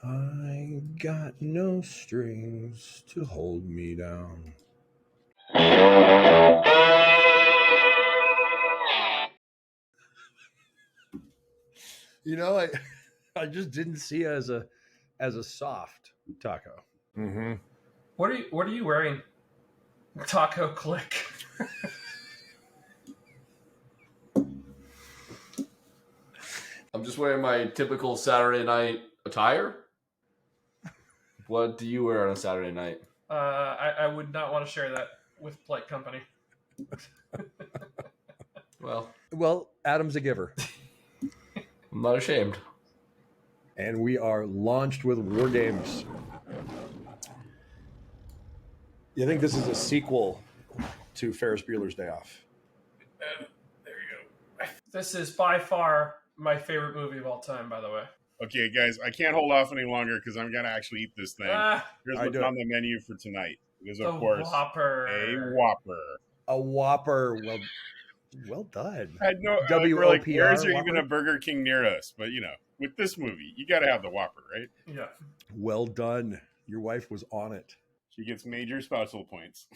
I got no strings to hold me down. You know, I just didn't see it as a soft taco. Mm-hmm. What are you wearing? Taco Click. I'm just wearing my typical Saturday night attire. What do you wear on a Saturday night? I would not want to share that with polite company. Well, Adam's a giver. I'm not ashamed. And we are launched with War Games. You think this is a sequel to Ferris Bueller's Day Off? There you go. This is by far my favorite movie of all time, by the way. Okay, guys, I can't hold off any longer because I'm going to actually eat this thing. Here's what's on the menu for tonight. It is, of course, Whopper. A Whopper. A Whopper. Well done. I had no, WOPR, where is there Whopper? even a Burger King near us? But, with this movie, you got to have the Whopper, right? Yeah. Well done. Your wife was on it. She gets major spousal points.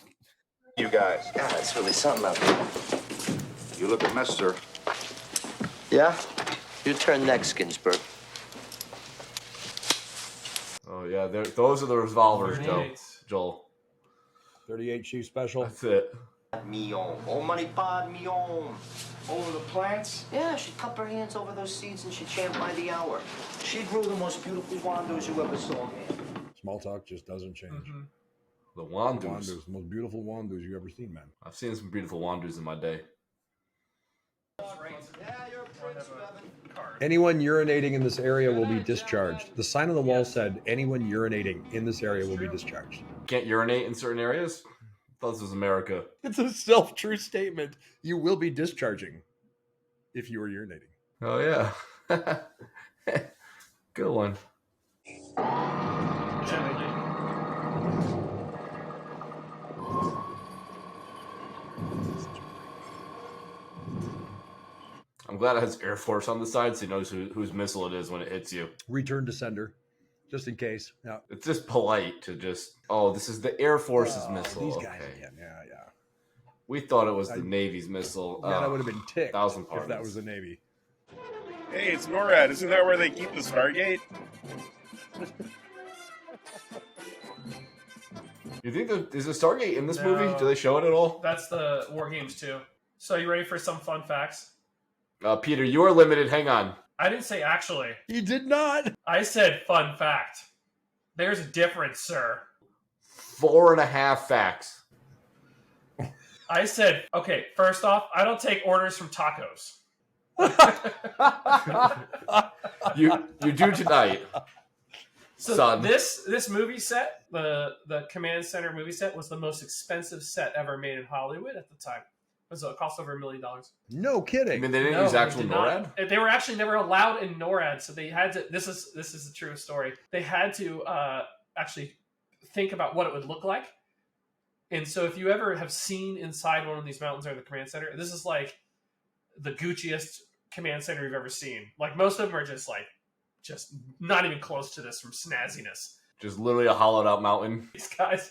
You guys. God, it's really something out there. You look a mess, sir. Yeah? Your turn next, Ginsburg. Oh, yeah. Those are the revolvers, Joel. 38 Chief Special. That's it. Mignon. Oh, money pod, mignon. Over the plants? Yeah, she'd cup her hands over those seeds and she'd chant by the hour. She grew the most beautiful wandos you ever saw, man. Small talk just doesn't change. Mm-hmm. The Wandus. Wandus, the most beautiful Wandus you ever seen, man. I've seen some beautiful Wandus in my day. Anyone urinating in this area will be discharged. The sign on the wall said, anyone urinating in this area will be discharged. Can't urinate in certain areas? I thought this was America. It's a self-true statement. You will be discharging if you are urinating. Oh, yeah. Good one. I'm glad it has Air Force on the side so he knows whose missile it is when it hits you. Return to sender, just in case. Yeah. It's just polite to just, this is the Air Force's missile. These guys, okay. yeah. We thought it was the Navy's missile. Yeah, that would have been ticked 1,000 if pardons. that was the Navy. Hey, it's NORAD. Isn't that where they keep the Stargate? You think is the Stargate in this movie? Do they show it at all? That's the War Games too. So you ready for some fun facts? Peter, you are limited. Hang on. I didn't say actually. You did not. I said fun fact. There's a difference, sir. 4.5 facts. I said, okay, first off, I don't take orders from tacos. You do tonight. So son. This movie set, the Command Center movie set, was the most expensive set ever made in Hollywood at the time. It cost over $1 million. No kidding. I mean, they didn't use actual NORAD? They were actually never allowed in NORAD, so they had to. This is a true story. They had to actually think about what it would look like. And so, if you ever have seen inside one of these mountains or the command center, this is like the Gucciest command center you've ever seen. Like most of them are just not even close to this from snazziness. Just literally a hollowed out mountain. These guys,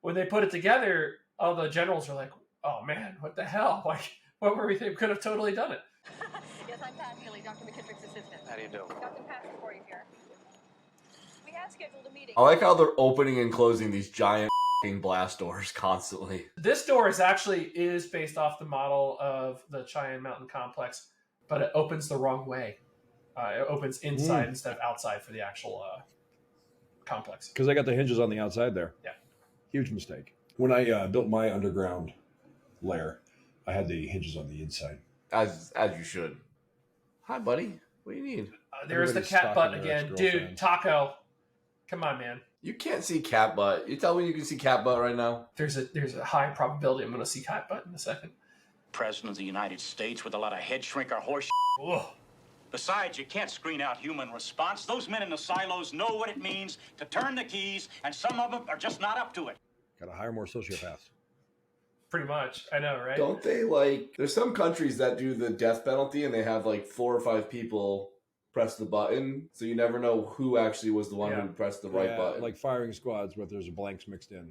when they put it together, all the generals are like, "Oh man, what the hell? Like, what were we? They could have totally done it." Yes, I'm Pat Healy, Dr. McKittrick's assistant. How do you do? Dr. Pat reporting here. We had scheduled a meeting. I like how they're opening and closing these giant blast doors constantly. This door is based off the model of the Cheyenne Mountain Complex, but it opens the wrong way. It opens inside instead of outside for the actual complex. Because I got the hinges on the outside there. Yeah. Huge mistake. When I built my underground lair, I had the hinges on the inside. As you should. Hi, buddy. What do you need? There's the cat butt again. Dude, Taco. Come on, man. You can't see cat butt. You tell me you can see cat butt right now? There's a high probability I'm going to see cat butt in a second. President of the United States with a lot of head shrinker horse. Ugh. Besides, you can't screen out human response. Those men in the silos know what it means to turn the keys, and some of them are just not up to it. Gotta hire more sociopaths. Pretty much. I know, right? Don't they there's some countries that do the death penalty and they have 4 or 5 people press the button, so you never know who actually was the one who pressed the right button. Like firing squads, where there's blanks mixed in.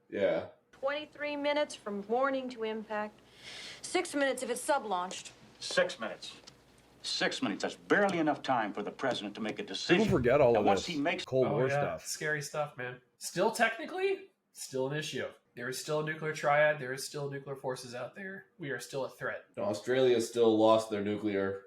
Yeah. 23 minutes from warning to impact. 6 minutes if it's sub-launched. 6 minutes. 6 minutes. That's barely enough time for the president to make a decision. People forget all and of once this he makes Cold War stuff. Scary stuff, man. Still technically, still an issue. There is still a nuclear triad. There is still nuclear forces out there. We are still a threat. Australia still lost their nuclear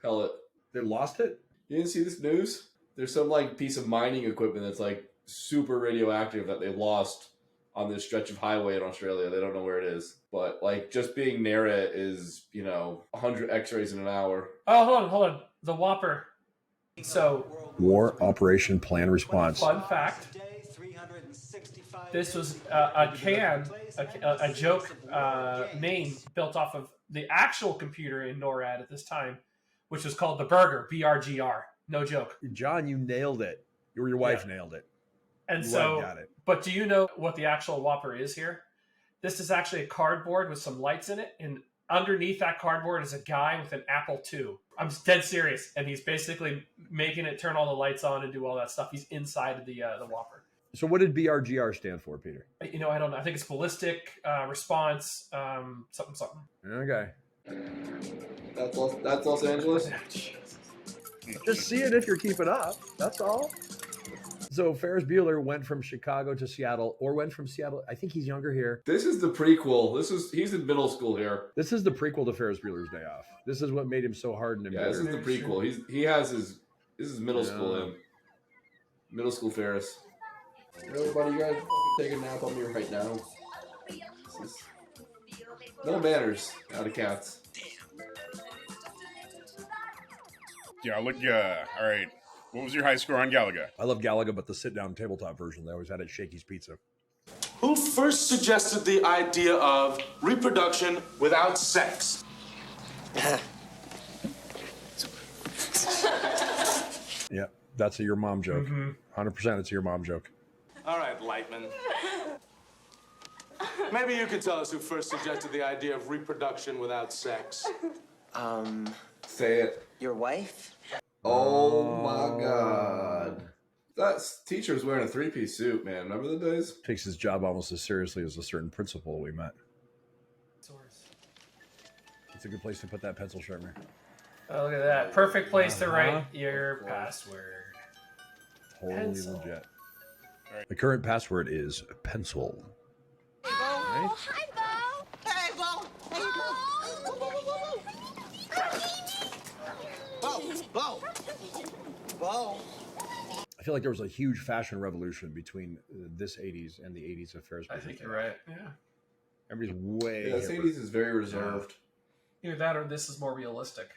pellet. They lost it? You didn't see this news? There's some like piece of mining equipment that's like super radioactive that they lost on this stretch of highway in Australia. They don't know where it is. But like just being near it is, 100 x-rays in an hour. Oh, hold on. The Whopper. So, War Operation Plan Response. fun fact. This was a joke name built off of the actual computer in NORAD at this time, which was called the Burger, BRGR. No joke. John, you nailed it. Your wife nailed it. And You so, got it. but do you know what the actual Whopper is here? This is actually a cardboard with some lights in it, and underneath that cardboard is a guy with an Apple II. I'm dead serious, and he's basically making it turn all the lights on and do all that stuff. He's inside of the Whopper. So what did BRGR stand for, Peter? I don't know. I think it's ballistic response, something. Okay. That's Los Angeles? Just see it if you're keeping up. That's all. So Ferris Bueller went from Chicago to Seattle, or went from Seattle. I think he's younger here. This is the prequel. He's in middle school here. This is the prequel to Ferris Bueller's Day Off. This is what made him so hardened and Yeah, this is the prequel. This is middle school him. Middle school Ferris. Everybody, you guys take a nap on me right now. No manners out of cats. Yeah, look, all right. What was your high score on Galaga? I love Galaga, but the sit-down tabletop version they always had at Shakey's Pizza. Who first suggested the idea of reproduction without sex? Yeah, that's a your mom joke. 100% it's a your mom joke. All right, Lightman. Maybe you could tell us who first suggested the idea of reproduction without sex. Say it. Your wife? Oh my god. That teacher's wearing a three-piece suit, man. Remember the days? Takes his job almost as seriously as a certain principal we met. It's a good place to put that pencil sharpener. Oh, look at that. Perfect place to write your password. Totally Pencil. legit. Right. The current password is pencil. Hi, Bo. Hey, Bo. Bo. I feel like there was a huge fashion revolution between this 80s and the 80s of Ferris Bueller's I think Day you're Off. right. Yeah. Everybody's way. Yeah, this hipper. 80s is very reserved. Either that or this is more realistic.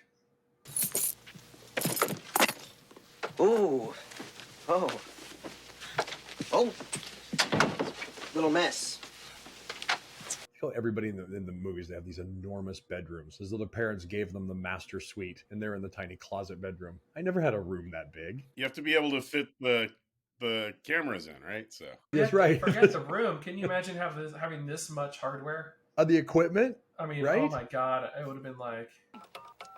Ooh. Oh. Oh. Little mess. I feel like everybody in the movies, they have these enormous bedrooms. As though the parents gave them the master suite, and they're in the tiny closet bedroom. I never had a room that big. You have to be able to fit the cameras in, right? So That's right. Forget the room. Can you imagine having this much hardware? The equipment? I mean, right? Oh my god, it would have been like...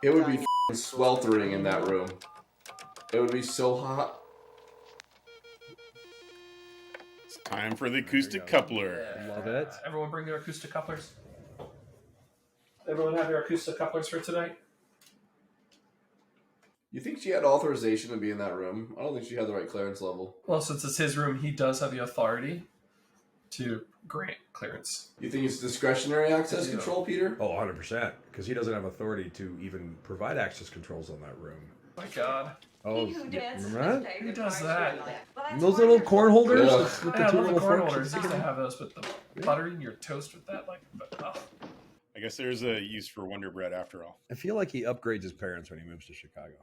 It would be f***ing sweltering in that room. It would be so hot. it's time for the acoustic coupler. Love it. Everyone bring their acoustic couplers. Everyone have their acoustic couplers for tonight? You think she had authorization to be in that room? I don't think she had the right clearance level. Well, since it's his room, he does have the authority to grant clearance. You think it's discretionary access Yeah. control, Peter? Oh, 100%. Because he doesn't have authority to even provide access controls on that room. My god. Oh, remember that? Who does that? Those little corn holders? Yeah. With the Yeah, I two love the little corn forks? holders. You used to have those with the buttering your toast with that. I guess there's a use for Wonder Bread after all. I feel like he upgrades his parents when he moves to Chicago.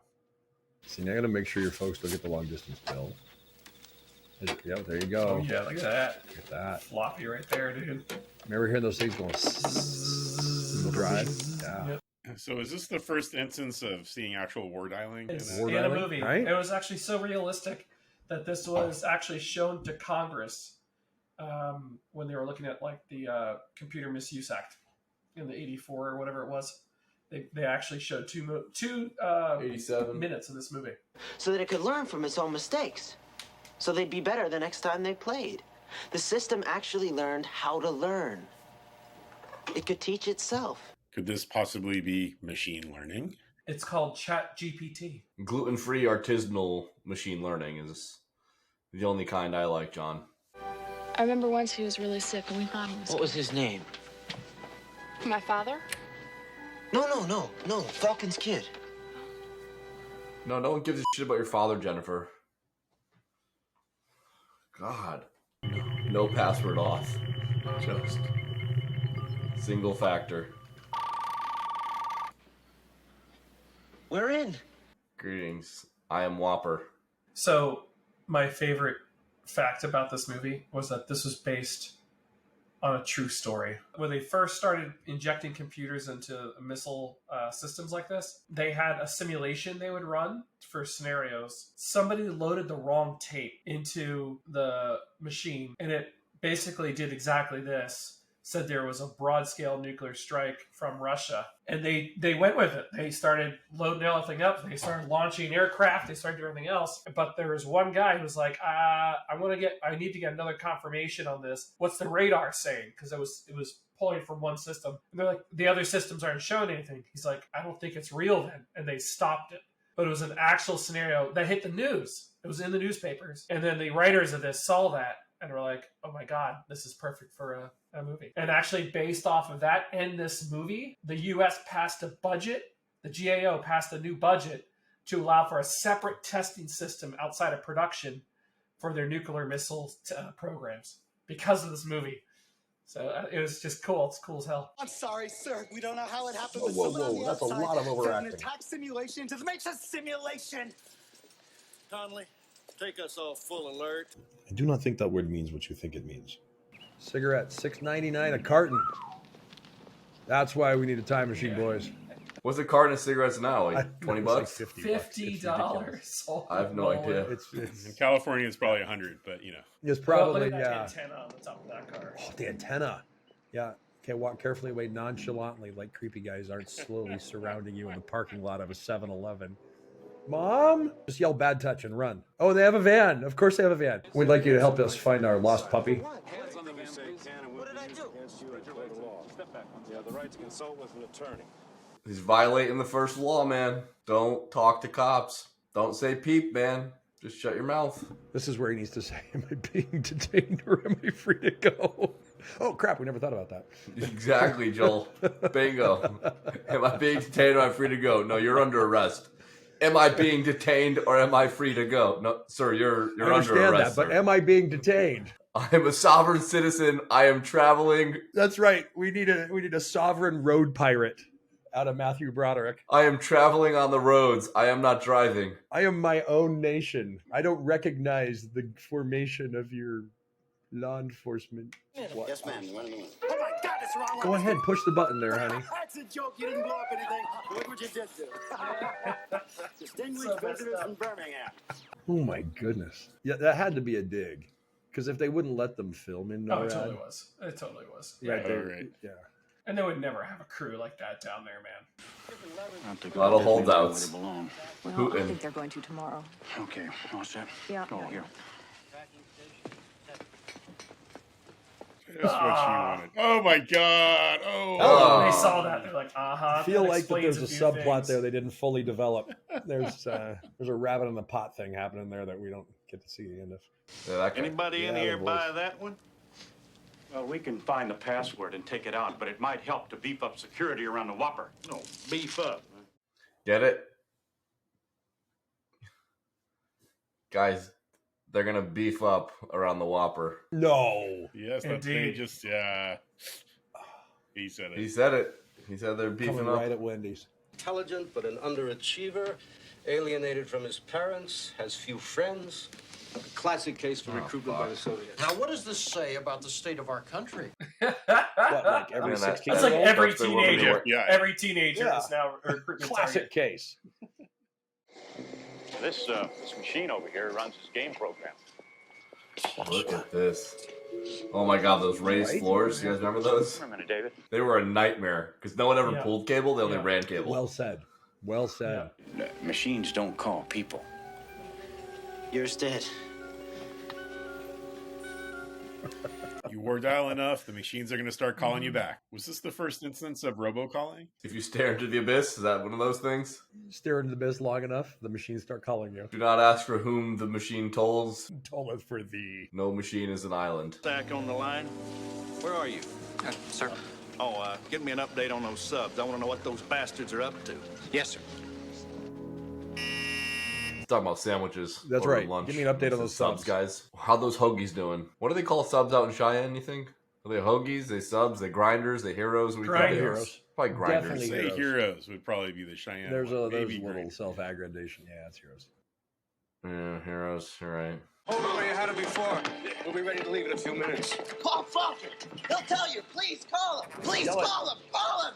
See, now I got to make sure your folks don't get the long distance bill. Yep, there you go. Oh, yeah, look at that. Look at that. Floppy right there, dude. Remember hearing those things going in the drive? Yeah. Yep. So is this the first instance of seeing actual war dialing? It's War in a dialing, movie. right? It was actually so realistic that this was actually shown to Congress when they were looking at like the Computer Misuse Act in the '84 or whatever it was. They actually showed two 87 minutes of this movie. So that it could learn from its own mistakes. So they'd be better the next time they played. The system actually learned how to learn. It could teach itself. Could this possibly be machine learning? It's called ChatGPT. Gluten-free artisanal machine learning is the only kind I like, John. I remember once he was really sick and we thought he was... What was his name? My father? No. Falcon's kid. No one gives a shit about your father, Jennifer. God. No password off. Just single factor. We're in. Greetings. I am Whopper. So my favorite fact about this movie was that this was based on a true story. When they first started injecting computers into missile systems like this, they had a simulation they would run for scenarios. Somebody loaded the wrong tape into the machine, and it basically did exactly this. Said there was a broad-scale nuclear strike from Russia. And they went with it. They started loading everything up. They started launching aircraft. They started doing everything else. But there was one guy who was like, I need to get another confirmation on this. What's the radar saying? Because it was pulling from one system. And they're like, the other systems aren't showing anything. He's like, I don't think it's real then. And they stopped it. But it was an actual scenario that hit the news. It was in the newspapers. And then the writers of this saw that and were like, oh my God, this is perfect for a movie. And actually based off of that and this movie, the US passed a budget, the GAO passed a new budget to allow for a separate testing system outside of production for their nuclear missile programs because of this movie. So it was just cool. It's cool as hell. I'm sorry, sir. We don't know how it happened. Whoa. That's a lot of overacting. An attack simulation to make a simulation. Conley, take us all full alert. I do not think that word means what you think it means. Cigarette, $6.99 a carton. That's why we need a time machine, boys. What's a carton of cigarettes now? Like $20? Like $50. I have no idea. It's In California, it's probably 100, but you know. It's probably, the yeah. antenna on the top of that car. Oh, the antenna. Yeah. Okay, walk carefully away nonchalantly like creepy guys aren't slowly surrounding you in the parking lot of a 7-Eleven. Mom? Just yell bad touch and run. Oh, they have a van. Of course they have a van. We'd like you to help us find our lost puppy. What did I do? You have the right to consult with an attorney. He's violating the first law, man. Don't talk to cops. Don't say peep, man. Just shut your mouth. This is where he needs to say, am I being detained or am I free to go? Oh, crap. We never thought about that. Exactly, Joel. Bingo. Am I being detained or am I free to go? No, you're under arrest. Am I being detained or am I free to go? No, sir, you're under arrest. I understand that, but am I being detained? I am a sovereign citizen. I am traveling. That's right. We need a sovereign road pirate out of Matthew Broderick. I am traveling on the roads. I am not driving. I am my own nation. I don't recognize the formation of your law enforcement. What? Yes, ma'am. Oh my God, it's wrong. Go ahead, push the button there, honey. That's a joke. You didn't blow up anything. Look what you did do. Distinguished visitors from Birmingham. Oh my goodness. Yeah, that had to be a dig. Because if they wouldn't let them film in NORAD... Oh, it totally was. It totally was. Yeah, right. Yeah. And they would never have a crew like that down there, man. A lot of holdouts. Well, Putin. I think they're going to tomorrow. Okay, all set. Yeah. Oh, here. That's what you wanted. Oh my God! Oh, when they saw that, they're like, I feel like that there's a subplot there they didn't fully develop. There's a rabbit in the pot thing happening there that we don't get to see the end of. Yeah, Anybody in here buy that one? Well, we can find the password and take it out, but it might help to beef up security around the Whopper. No, beef up. Get it? Guys, they're going to beef up around the Whopper. No. Yes, that thing just, he said it. He said it. He said they're beefing Coming up. right at Wendy's. Intelligent, but an underachiever, alienated from his parents, has few friends. A classic case for recruitment by the Soviets. Now, what does this say about the state of our country? What, like every Man, 16 That's like every That's been what we teenager. do. Yeah. Every teenager Yeah. is now a recruitment Classic target. case. This machine over here runs his game program. Look at this. Oh my god, those raised floors. You guys remember those? David. They were a nightmare because no one ever pulled cable. They only ran cable. Well said. Well said. Machines don't call people. Yours did. You wore dial enough, the machines are going to start calling you back. Was this the first instance of robocalling? If you stare into the abyss, is that one of those things? Stare into the abyss long enough, the machines start calling you. Do not ask for whom the machine tolls. Tolleth for thee. No machine is an island. Stack on the line. Where are you? Sir. Give me an update on those subs. I want to know what those bastards are up to. Yes, sir. Talking about sandwiches. That's over right. Lunch. Give me an update on those subs, guys. How those hoagies doing? What do they call subs out in Cheyenne? You think? Are they hoagies? They subs? They grinders? They heroes? What do you call Heroes. Probably grinders. Definitely Say heroes would probably be the Cheyenne. There's one. a Maybe little grinders. self-aggradation. Yeah, it's heroes. Yeah, heroes. You're right. Hold on, you had it before. We'll be ready to leave in a few minutes. Call Falcon. He'll tell you. Please call him. Please call him. Call him.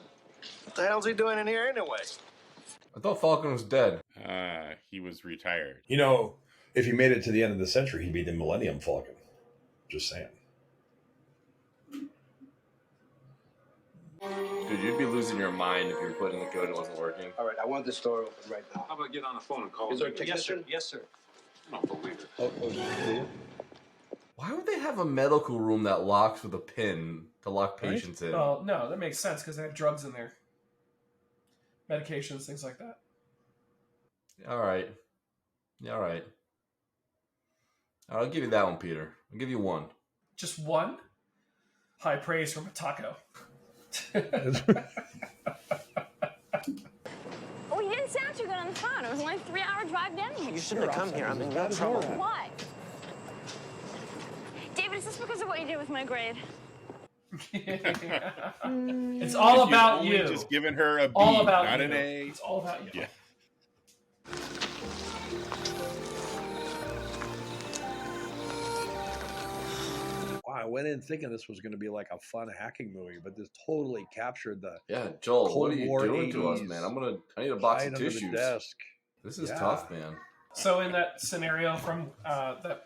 What the hell's he doing in here anyway? I thought Falcon was dead. He was retired. You know, if you made it to the end of the century, he'd be the Millennium Falcon. Just saying. Dude, you'd be losing your mind if you were putting the code and it wasn't working. All right, I want this door open right now. How about get on the phone and call? Is there a technician? Yes, sir. I don't believe it. Why would they have a medical room that locks with a pin to lock patients in? Well, no, that makes sense because they have drugs in there, medications, things like that. All right. Yeah, all right. I'll give you that one, Peter. I'll give you one. Just one? High praise from a taco. Oh, you didn't sound too good on the phone. It was only a 3-hour drive down here. You shouldn't have come here. I'm in real trouble. Why? David, is this because of what you did with my grade? It's all about you. Just giving her a B, all about not you. an A. It's all about you. Yeah. Wow, I went in thinking this was going to be like a fun hacking movie, but this totally captured the Joel, Cold what are you War doing to us, 80s. man? I need a box Hide of under the tissues. desk. This is tough, man. So in that scenario from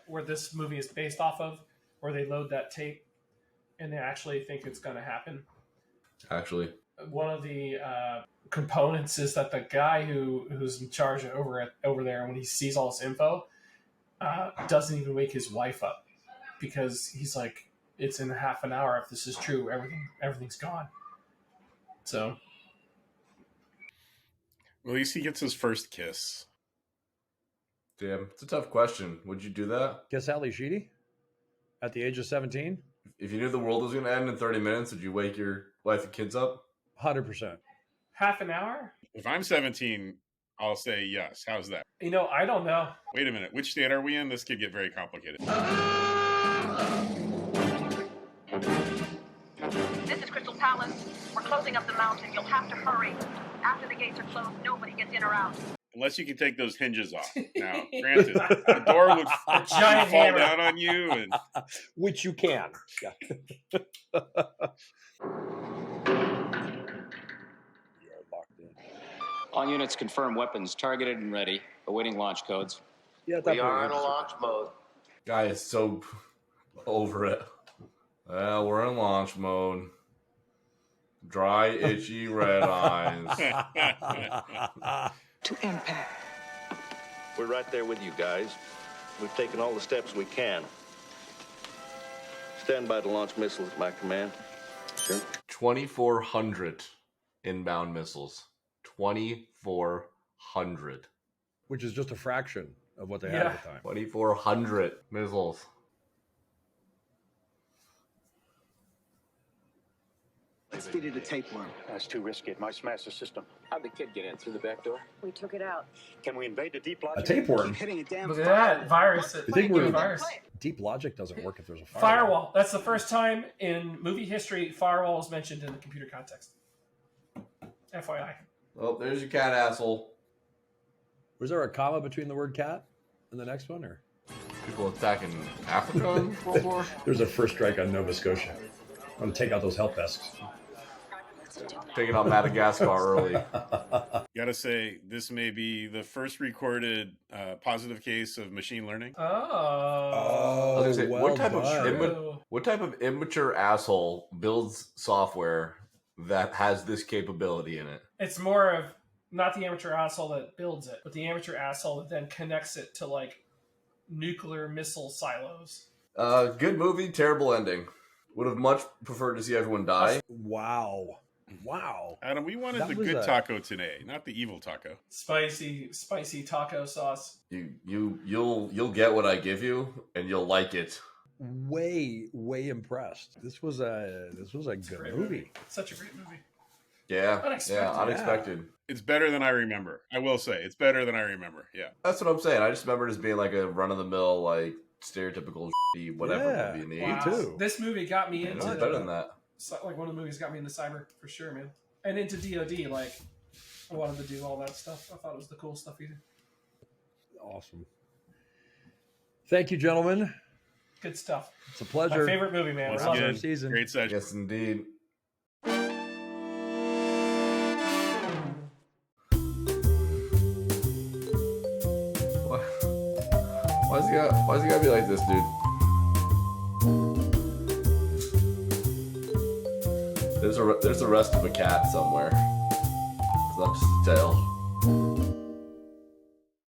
where this movie is based off of, where they load that tape and they actually think it's going to happen, Actually, one of the components is that the guy who's in charge over there, when he sees all this info, doesn't even wake his wife up because he's like, it's in half an hour. If this is true, everything's gone. So, At least he gets his first kiss. damn, it's a tough question. Would you do that? Kiss Ali Sheedy at the age of 17? If you knew the world was going to end in 30 minutes, would you wake your wife and kids up? 100%. half an hour? If I'm 17, I'll say yes. How's that? You know, I don't know. Wait a minute. Which state are we in? This could get very complicated. This is Crystal Palace. We're closing up the mountain. You'll have to hurry. After the gates are closed, nobody gets in or out. Unless you can take those hinges off. Now, granted, the door would giant fall hammer. down on you. And Which you can. Yeah. All units confirm weapons targeted and ready, awaiting launch codes. Yeah, We are in a launch mode. Guy is so over it. Well, we're in launch mode. Dry, itchy, red eyes. To impact. We're right there with you guys. We've taken all the steps we can. Stand by to launch missiles at my command. Sure. 2,400 inbound missiles. 2,400. Which is just a fraction of what they had at the time. 2,400 missiles. Let's feed it a tapeworm. That's too risky. It might smash the system. How'd the kid get in? Through the back door? We took it out. Can we invade the deep A logic? tapeworm. Keep hitting a damn Look at that virus. You think we're virus. Deep logic doesn't work if there's a Firewall. That's the first time in movie history firewall is mentioned in the computer context. FYI. Oh, there's your cat, asshole. Was there a comma between the word cat and the next one, or People attacking Africa in World War? there's a first strike on Nova Scotia? I'm gonna take out those help desks. Taking on Madagascar early. Gotta say, this may be the first recorded positive case of machine learning. Oh, I was gonna say, well what type of immature asshole builds software that has this capability in it? it's more of not the amateur asshole that builds it, but the amateur asshole that then connects it to like nuclear missile silos. Good movie, terrible ending. Would have much preferred to see everyone die. Wow. Adam, we wanted That the was good a- taco today, not the evil taco. Spicy taco sauce. You'll get what I give you, and you'll like it. Way impressed. This was a good movie. Such a great movie. Yeah, Unexpected. unexpected. It's better than I remember. I will say, it's better than I remember. Yeah. That's what I'm saying. I just remember it as being like a run of the mill, like stereotypical whatever Yeah, movie in the Wow. 80s. too. This movie got me And into it's better than that. like one of the movies got me into cyber for sure, man, and into DoD. Like I wanted to do all that stuff. I thought it was the cool stuff he did. Awesome. Thank you, gentlemen. Good stuff. It's a pleasure. My favorite movie, man. Once I love again, it. season. great session. Yes, indeed. Why's he gotta be like this, dude? There's the rest of a cat somewhere. It's not just a tail.